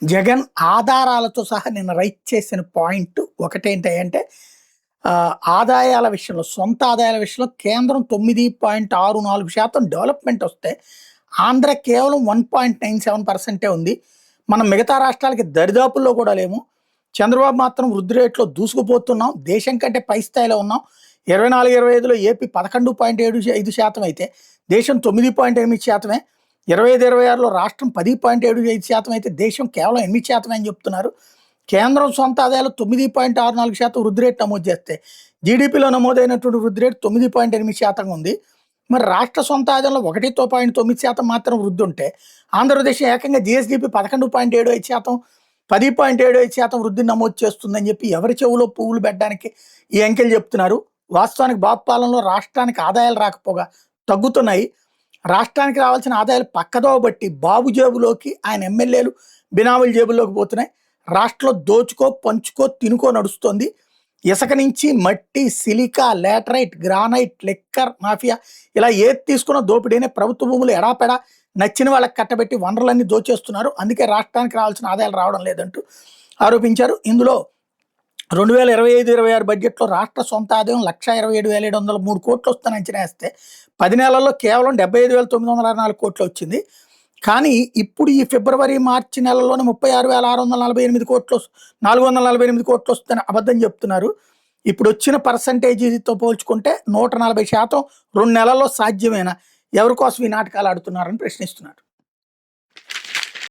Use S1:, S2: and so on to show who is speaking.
S1: జగన్ ఆధారాలతో సహా నిన్న రైట్ చేసిన పాయింట్ ఒకటేంటంటే ఆదాయాల విషయంలో, సొంత ఆదాయాల విషయంలో కేంద్రం 9.64% డెవలప్‌మెంట్ వస్తే, ఆంధ్ర కేవలం 1.97% ఉంది. మనం మిగతా రాష్ట్రాలకి దరిదాపుల్లో కూడా లేము. చంద్రబాబు మాత్రం వృద్ధి రేట్‌లో దూసుకుపోతున్నాం. దేశం కంటే పై స్థాయిలో ఉన్నాం. 24, 25లో ఏపీ 11.75% అయితే, దేశం 9.8%. 25, 26లో రాష్ట్రం 10.75% అయితే, దేశం కేవలం 8% అని చెప్తున్నారు. కేంద్రం సొంత ఆదాయాలు 9.64% వృద్ధి రేటు నమోదు చేస్తే, జీడీపీలో నమోదైనటువంటి వృద్ధి రేటు 9.8% ఉంది. మరి రాష్ట్ర సొంత ఆదాయంలో 1.9% మాత్రం వృద్ధి ఉంటే, ఆంధ్రప్రదేశ్ ఏకంగా జీఎస్డీపీ 11.75%, 10.75% వృద్ధిని నమోదు చేస్తుందని చెప్పి ఎవరి చెవులో పువ్వులు పెట్టడానికి ఈ అంకెలు చెప్తున్నారు. వాస్తవానికి బాబు పాలనలో రాష్ట్రానికి ఆదాయాలు రాకపోగా తగ్గుతున్నాయి. రాష్ట్రానికి రావాల్సిన ఆదాయాలు పక్కదోవ బట్టి బాబు జేబులోకి, ఆయన ఎమ్మెల్యేలు బినామీల జేబుల్లోకి పోతున్నాయి. రాష్ట్రంలో దోచుకో, పంచుకో, తినుకో నడుస్తోంది. ఇసుక నుంచి మట్టి, silica, laterite, granite, liquor mafia ఇలా ఏది తీసుకున్న దోపిడీనే. ప్రభుత్వ భూములు ఎడాపెడా నచ్చిన వాళ్ళకి కట్టబెట్టి వనరులన్నీ దోచేస్తున్నారు. అందుకే రాష్ట్రానికి రావాల్సిన ఆదాయాలు రావడం లేదంటూ ఆరోపించారు. ఇందులో 2025-26 బడ్జెట్‌లో రాష్ట్ర సొంత ఆదాయం 1,27,703 కోట్లు వస్తుందని అంచనా వేస్తే, 10 నెలల్లో కేవలం 75,964 కోట్లు వచ్చింది. కానీ ఇప్పుడు ఈ ఫిబ్రవరి, మార్చి నెలల్లోనే 36,648 కోట్లు 448 కోట్లు వస్తుందని అబద్ధం చెప్తున్నారు. ఇప్పుడు వచ్చిన పర్సంటేజీతో పోల్చుకుంటే 140% 2 నెలల్లో సాధ్యమేనా? ఎవరి కోసం ఈ నాటకాలు ఆడుతున్నారని ప్రశ్నిస్తున్నారు.